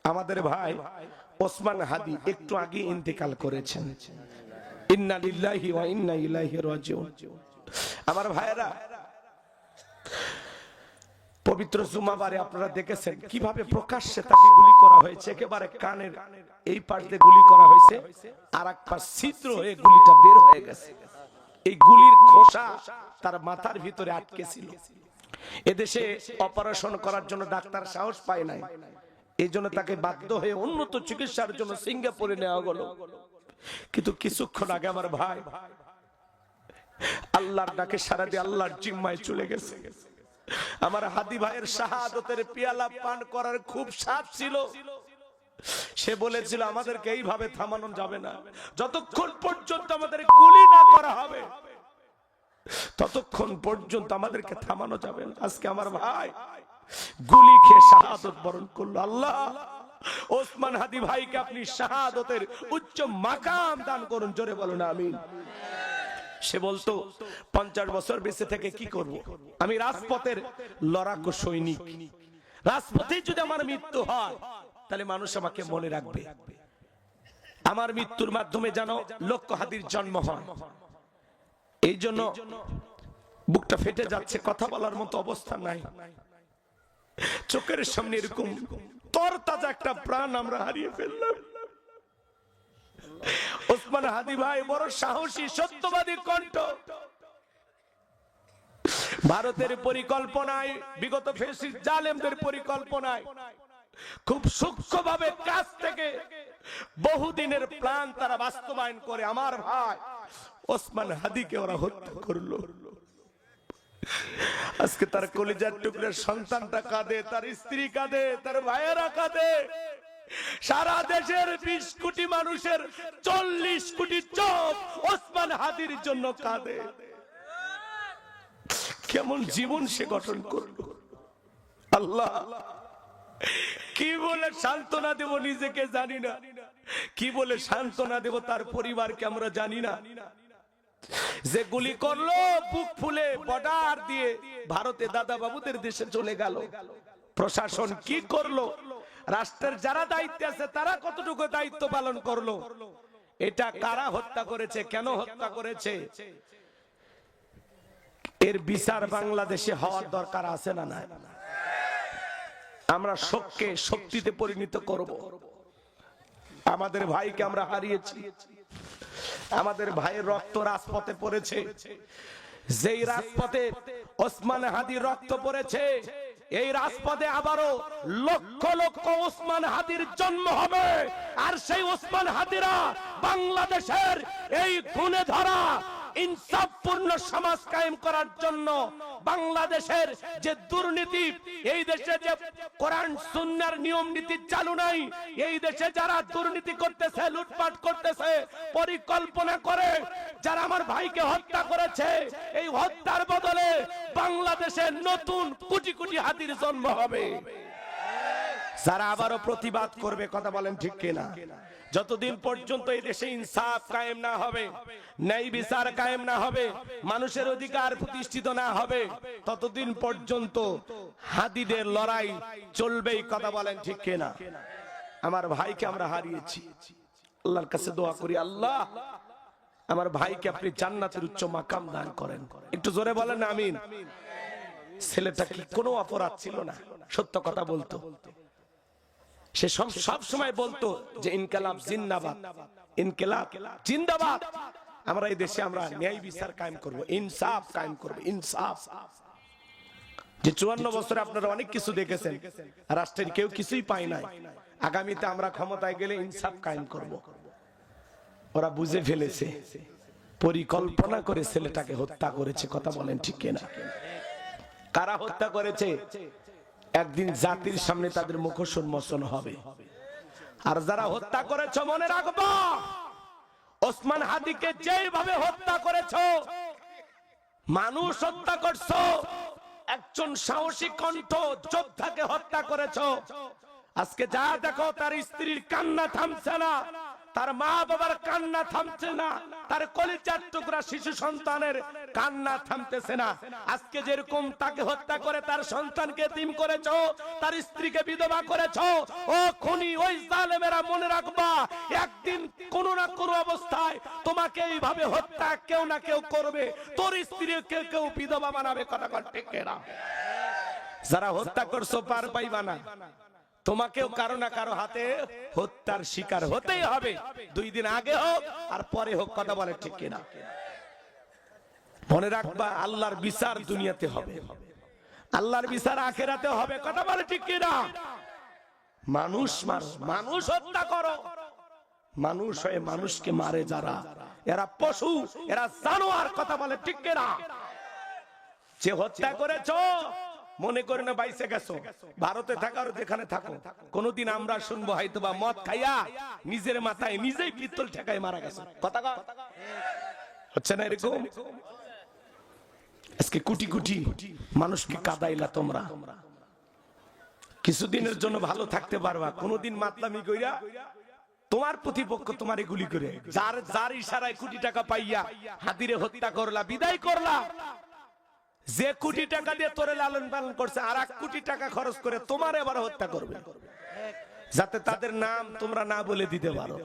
আমাদের ভাই ওসমান হাদি একটু আগে ইন্তেকাল করেছেন। ইন্না লিল্লাহি ওয়া ইন্না ইলাইহি রাজিউন। আমার ভাইরা, পবিত্র জুমাবারে আপনারা দেখেছেন কিভাবে প্রকাশ্যে তাকে গুলি করা হয়েছে। একেবারে কানের এই পাশ দিয়ে গুলি করা হয়েছে, আর এক পাশ ছিদ্র হয়ে গুলিটা বের হয়ে গেছে। এই গুলির খোসা তার মাথার ভিতরে আটকে ছিল। এদেশে অপারেশন করার জন্য ডাক্তার সাহস পায় নাই, এই জন্য তাকে বাধ্য হয়ে উন্নত চিকিৎসার জন্য সিঙ্গাপুরে নেওয়া গেল। কিন্তু কিছুক্ষণ আগে আমার ভাই আল্লাহর ডাকে সারা দিয়ে আল্লাহর জিম্মায় চলে গেছে। আমার হাদি ভাইয়ের শাহাদতের পেয়ালা পান করার খুব স্বাদ ছিল। সে বলেছিল আমাদেরকে এইভাবে থামানো যাবে না, যতক্ষণ পর্যন্ত আমাদের গুলি না করা হবে ততক্ষণ পর্যন্ত আমাদেরকে থামানো যাবে না। আজকে আমার ভাই গুলি খেয়ে শাহাদত বরণ করলো। আল্লাহ ওসমান হাদি ভাইকে আপনি শাহাদতের উচ্চ মাকাম দান করুন, জোরে বলুন আমিন। সে বলতো 50 বছর বেঁচে থেকে কি করব, আমি রাজপথের লড়াকু সৈনিক, রাজপথে যদি আমার মৃত্যু হয় তাহলে মানুষ আমাকে মনে রাখবে, আমার মৃত্যুর মাধ্যমে যেন লক্ষ হাদির জন্ম হয়। এই জন্য বুকটা ফেটে যাচ্ছে, কথা বলার মতো অবস্থা নাই। চোখের সামনে এরকম তরতাজা একটা প্রাণ আমরা হারিয়ে ফেললাম। ওসমান হাদি ভাই বড় সাহসী, সত্যবাদী কণ্ঠ। ভারতের পরিকল্পনায়, বিগত ফ্যাসিস্ট জালেমদের পরিকল্পনায় খুব সূক্ষ্মভাবে কাছ থেকে বহুদিনের প্ল্যান তারা বাস্তবায়ন করে আমার ভাই ওসমান হাদিকে ওরা হত্যা করলো। আজকে তার কলিজার টুকরার সন্তানটা কাঁদে, তার স্ত্রী কাঁদে, তার ভাইয়েরা কাঁদে। সারা দেশের 20 কোটি মানুষের 40 কোটি চোখ ওসমান হাদির জন্য কাঁদে। কেমন জীবন সে গঠন করলো। আল্লাহ, কি বলে সান্ত্বনা দেব নিজেকে জানি না, কি বলে সান্ত্বনা দেব তার পরিবারকে আমরা জানি না। যে গুলি করলো বুক ফুলে বর্ডার দিয়ে ভারতে দাদা বাবুদের দেশে চলে গেল। প্রশাসন কি করলো, রাষ্ট্রের যারা দায়িত্বে আছে তারা কতটুকু দায়িত্ব পালন করলো, এটা কারা হত্যা করেছে, কেন হত্যা করেছে, এর বিচার বাংলাদেশে হওয়ার দরকার আছে না নাই? আমরা শোককে শক্তিতে পরিণত করব। আমাদের ভাইকে আমরা হারিয়েছি, আমাদের ভাইয়ের রক্ত রাজপথে পড়েছে। যেই রাজপথে ওসমান হাদির রক্ত পড়েছে, এই রাজপথে আবারও লক্ষ লক্ষ ওসমান হাদির জন্ম হবে। আর সেই ওসমান হাদিরা বাংলাদেশের এই গুণে ধরা ইনসাফপূর্ণ সমাজ কায়েম করার জন্য, বাংলাদেশের যে দুর্নীতি, এই দেশে যে কোরআন সুন্নাহর নিয়ম নীতি চালু নাই, এই দেশে যারা দুর্নীতি করতেছে, লুটপাট করতেছে, পরিকল্পনা করে যারা আমার ভাইকে হত্যা করেছে, এই হত্যার বদলে বাংলাদেশে নতুন কোটি কোটি হাতির জন্ম হবে, যারা আবারও প্রতিবাদ করবে। কথা বলেন ঠিক কিনা? যতদিন পর্যন্ত এই দেশে ইনসাফ কায়েম না হবে, ন্যায় বিচার কায়েম না হবে, মানুষের অধিকার প্রতিষ্ঠিত না হবে, ততদিন পর্যন্ত হাদিদের লড়াই চলবেই। কথা বলেন ঠিক কিনা? আমার ভাইকে আমরা হারিয়েছি। আল্লাহর কাছে দোয়া করি, আল্লাহ আমার ভাইকে আপনি জান্নাতের উচ্চ মাকাম দান করেন। একটু জোরে বলেন আমিন। ছেলেটা কি কোনো অপরাধ ছিল না, সত্য কথা বলতো। সে সব সময় বলতো যে ইনকিলাব জিন্দাবাদ, ইনকিলাব জিন্দাবাদ। আমরা এই দেশে আমরা ন্যায় বিচার কায়েম করব, ইনসাফ কায়েম করব, ইনসাফ। যে 54 বছরে আপনারা অনেক কিছু দেখেছেন, রাষ্ট্রের কেউ কিছুই পায় নাই। আগামীতে আমরা ক্ষমতায় গেলে ইনসাফ কায়েম করব। ওরা বুঝে ফেলেছে, পরিকল্পনা করে ছেলেটাকে হত্যা করেছে। কথা বলেন ঠিক কিনা? কারা হত্যা করেছে একদিন জাতির সামনে তাদের মুখোশ উন্মোচন হবে। আর যারা হত্যা করেছে মনে রাখবো, ওসমান হাদিকে যেভাবে হত্যা করেছো, মানুষ হত্যা করছো, একজন সাহসী কণ্ঠ যোদ্ধাকে হত্যা করেছো। আজকে যা দেখো, তার স্ত্রীর কান্না থামছে না, তার মা বাবার কান্না থামছে না, তার কলিজার টুকরা শিশু সন্তানের কান্না থামতেছে না। আজকে যেরকম তাকে হত্যা করে তার সন্তানকে এতিম করেছো, তার স্ত্রীকে বিধবা করেছো, ও খুনি, ওই জালেমেরা মনে রাখবা একদিন কোন না কোন অবস্থায় তোমাকে এইভাবে হত্যা কেউ না কেউ করবে, তোর স্ত্রীকে কেউ বিধবা বানাবে। কথা ঠিক না? যারা হত্যা করছো পার পাইবা না, তোমাকেও কারো না কারো হাতে হত্যার শিকার হতেই হবে, 2 দিন আগে হোক আর পরে হোক। কথা বলে ঠিক কিনা? মনে রাখবা আল্লাহর বিচার দুনিয়াতে হবে, আল্লাহর বিচার আখেরাতে হবে। কথা বলে ঠিক কিনা? মানুষ মারো, মানুষ হত্যা করো, মানুষ হয়ে মানুষকে মারে যারা, এরা পশু, এরা জানোয়ার। কথা বলে ঠিক কিনা? যে হত্যা করেছো মনে করে না বাইসে গেছো, ভারতে থাকার যেখানে থাকো, কোনদিন আমরা শুনবো হয়তো বা মদ খাইয়া নিজের মাথায় নিজেই পিস্তল ঠেকায় মারা গেছে। কথা হচ্ছে না এরকম? আজকে কোটি কোটি মানুষকে কাদাইলা তোমরা, কিছুদিনের জন্য ভালো থাকতে পারবা, কোনদিন মাতলামি কইরা তোমার প্রতিপক্ষ তোমার গুলি করে, যার ইশারায় কোটি টাকা পাইয়া হাতিরে হত্যা করলা, বিদায় করলা। যে কোটি টাকা দিয়ে তোরে লালন পালন করছে আর 1 কোটি টাকা খরচ করে তোমার এবার হত্যা করবে, যাতে তাদের নাম তোমরা না বলে দিতে পারো।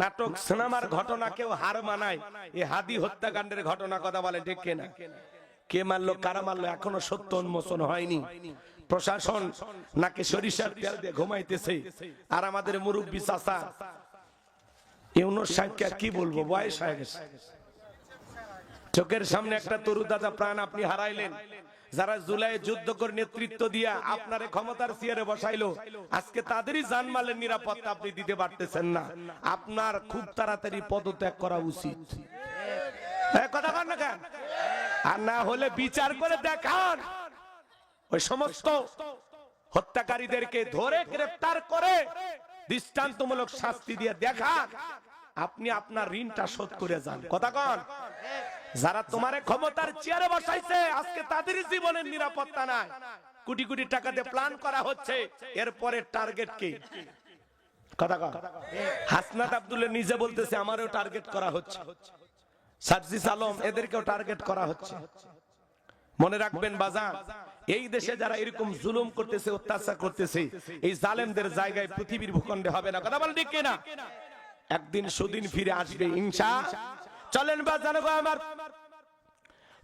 নাটক সিনেমার ঘটনা কেউ হার মানায়, এই হাদি হত্যাকাণ্ডের ঘটনা। কথা বলে ঠিক কিনা? কে মারলো, কারা মারলো, এখনো সত্য উন্মোচন হয়নি। প্রশাসন নাকি সরিষার তেল দিয়ে ঘুমাইতেছে, আর আমাদের মুরব্বী চাচা ইউনূস সাহেবকে কি বলবো, বয়স হয়ে গেছে। চোখের সামনে একটা তরুতাজা প্রাণ আপনি হারাইলেন। যারা জুলাই যুদ্ধ করে নেতৃত্ব দিয়া আপনারে ক্ষমতার চেয়ারে বসাইলো, আজকে তাদেরই জানমালের নিরাপত্তা আপনি দিতে পারতেছেন না। আপনার খুব তাড়াতাড়ি পদত্যাগ করা উচিত। কথা বল না কেন? আর না হলে বিচার করে দেখান, ওই সমস্ত হত্যাকারীদেরকে ধরে গ্রেফতার করে দৃষ্টান্তমূলক শাস্তি দিয়ে দেখান, আপনি আপনার ঋণটা শোধ করে যান। কথা কন? যারা তোমারে ক্ষমতার চেয়ারে বসাইছে আজকে তাদের জীবনের নিরাপত্তা নাই, কোটি কোটি টাকা দিয়ে প্ল্যান করা হচ্ছে, এরপরে টার্গেট কি? কথা কন? হাসনাত আব্দুল্লাহ নিজে বলতেছে আমারও টার্গেট করা হচ্ছে, সার্জিস আলম এদেরকেও টার্গেট করা হচ্ছে। মনে রাখবেন বাজান, এই দেশে যারা এরকম জুলুম করতেছে, অত্যাচার করতেছে, এই জালেমদের জায়গায় পৃথিবীর ভূখণ্ডে হবে না। কথা বল ঠিক কিনা? একদিন সুদিন ফিরে আসবে ইনশাআল্লাহ। চলেন বাজানো গো আমার,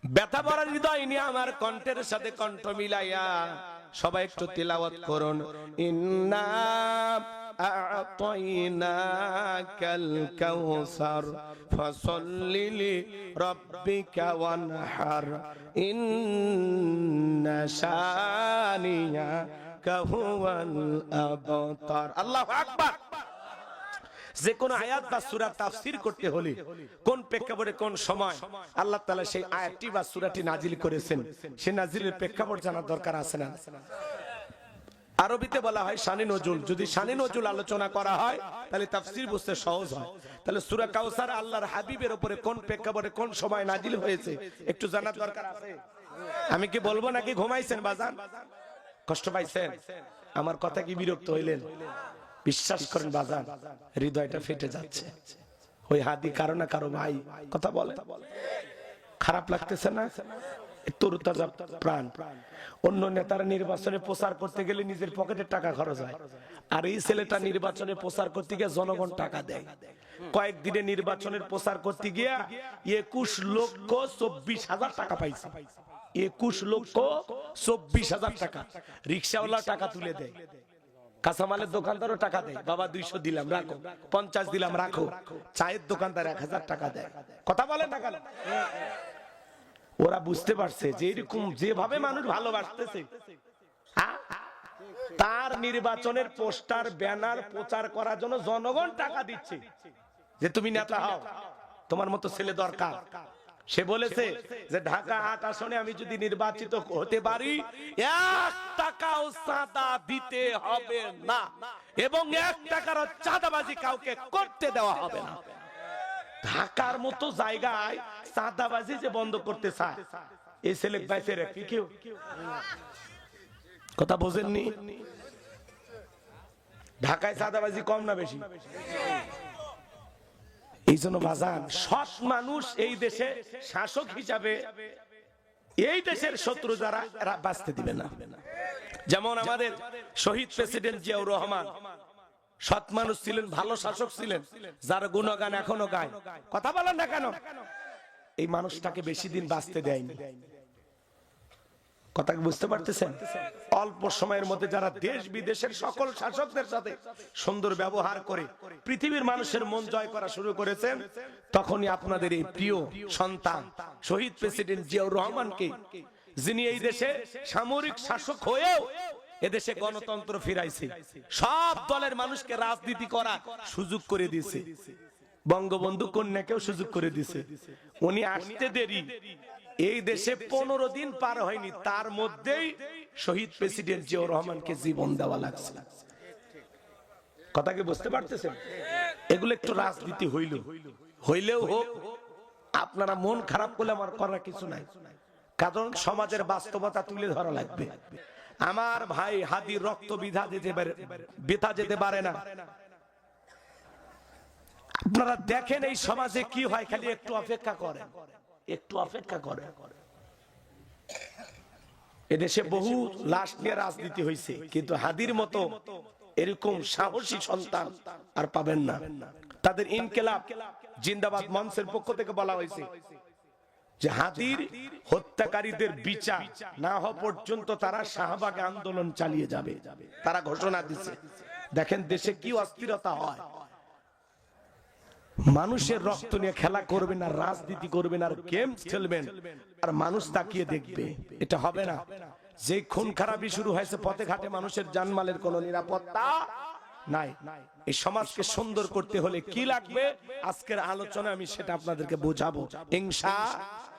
ব্যথা ভরা হৃদয় নিয়ে আমার কণ্ঠের সাথে কণ্ঠ মিলাইয়া সবাই একটু তিলাওয়াত করুন। ইন্না আ'তাইনাকাল কাউসার ফাসাল্লি লিরাব্বিকা ওয়ানহার ইন্না শানিয়াকা হুয়াল আবতার। আল্লাহু আকবার। যে কোন আয়াত বা সূরা তাফসীর করতে হলে কোন প্রেক্ষাপটে কোন সময় আল্লাহ তাআলা সেই আয়াতটি বা সূরাটি নাজিল করেছেন, সেই নাজিলের প্রেক্ষাপট জানার দরকার আছে না? আরবিতে বলা হয় শানে নজুল। যদি শানে নজুল আলোচনা করা হয় তাহলে তাফসীর বুঝতে সহজ হয়। তাহলে সূরা কাউসার আল্লাহর হাবিবের উপরে কোন প্রেক্ষাপটে কোন সময় নাজিল হয়েছে একটু জানার দরকার আছে। আমি কি বলবো নাকি ঘুমাইছেন বাজান? কষ্ট পাইছেন? আমার কথা কি বিরক্ত হইলেন? বিশ্বাস করেন বাজান, হৃদয়টা ফেটে যাচ্ছে। ওই হাদি কারো না কারো ভাই। কথা বলে খারাপ লাগতেছে না? তরুতাজা প্রাণ। অন্য নেতারা নির্বাচনে প্রচার করতে গেলে নিজের পকেটের টাকা খরচ হয়, আর এই ছেলেটা নির্বাচনে প্রচার করতে গিয়ে জনগণ টাকা দেয়। কয়েকদিনে নির্বাচনের প্রচার করতে গিয়া 21,24,000 টাকা পাইছে। 21,24,000 টাকা। রিক্সাওয়ালা টাকা তুলে দেয়, কাঁচামালের দোকানদারও টাকা দেয়, বাবা 200 দিলাম রাখো, 50 দিলাম রাখো। চায়ের দোকানদার 1000 টাকা দেয়। কথা বলে টাকা। ওরা বুঝতে পারছে যে এরকম যেভাবে মানুষ ভালোবাসতেছে, তার নির্বাচনের পোস্টার ব্যানার প্রচার করার জন্য জনগণ টাকা দিচ্ছে যে তুমি নেতা হও, তোমার মতো ছেলে দরকার। সে বলেছে যে ঢাকা 8 আসনে আমি যদি নির্বাচিত হতে পারি 1 টাকাও চাঁদা দিতে হবে না, এবং 1 টাকারও চাঁদাবাজি কাউকে করতে দেওয়া হবে না। ঢাকার মতো জায়গায় চাঁদাবাজি যে বন্ধ করতে চায়, এই ছেলে বাইসে রাখি কেউ? কথা বোঝেননি? ঢাকায় চাঁদাবাজি কম না বেশি? এই জন্য বাজান, সৎ মানুষ এই দেশে শাসক হিসাবে এই দেশের শত্রু যারা, এরা বাঁচতে দিবে না। যেমন আমাদের শহীদ প্রেসিডেন্ট জিয়াউর রহমান সৎ মানুষ ছিলেন, ভালো শাসক ছিলেন, যার গুণগান এখনো গায়। কথা বলেন না কেন? এই মানুষটাকে বেশি দিন বাঁচতে দেয়নি। কথা বুঝতে পারতেছেন? অল্প সময়ের মধ্যে যারা দেশ বিদেশের সকল শাসকদের সাথে সুন্দর ব্যবহার করে পৃথিবীর মানুষের মন জয় করা শুরু করেছেন, তখনই আপনাদের এই প্রিয় সন্তান শহীদ প্রেসিডেন্ট জিয়াউর রহমানকে, যিনি এই দেশে সামরিক শাসক হয়েও এদেশে গণতন্ত্র ফিরাইছে, সব দলের মানুষকে রাজনীতি করা সুযোগ করে দিয়েছে, বঙ্গবন্ধু কন্যাকেও সুযোগ করে দিয়েছে। উনি আসতে দেরি, এই দেশে 15 দিন পার হয়নি, তার মধ্যেই শহীদ প্রেসিডেন্ট জিয়াউর রহমানকে জীবন দেওয়া লাগছে। কথা কি বুঝতে পারতেছেন? এগুলো একটু রাজনীতি হইলেও হোক, আপনারা মন খারাপ করলে আমার করার কিছু নাই, কারণ সমাজের বাস্তবতা তুলে ধরা লাগবে। আমার ভাই হাদির রক্ত বৃথা যেতে পারে না। আপনারা দেখেন এই সমাজে কি হয়, খালি একটু অপেক্ষা করেন, একটু অপেক্ষা করেন। এদেশে বহু লাশ নিয়ে রাজনীতি হয়েছে, কিন্তু হাদির মতো এরকম সাহসী সন্তান আর পাবেন না। তাদের ইনকিলাব জিন্দাবাদ মঞ্চের পক্ষ থেকে বলা হয়েছে যে হাদির হত্যাকারীদের বিচার না হওয়া পর্যন্ত তারা শাহবাগ আন্দোলন চালিয়ে যাবে, তারা ঘোষণা দিচ্ছে। দেখেন দেশে কি অস্থিরতা হয়। মানুষের রক্ত নিয়ে খেলা করবেন আর রাজনীতি করবেন আর গেম খেলবেন আর মানুষ তাকিয়ে দেখবে, এটা হবে না। যে খুন খারাপি শুরু হয়েছে পথে ঘাটে, মানুষের জানমালের কোনো নিরাপত্তা নাই। এই সমাজকে সুন্দর করতে হলে কি লাগবে, আজকের আলোচনা আমি সেটা আপনাদেরকে বোঝাবো ইনশাআল্লাহ।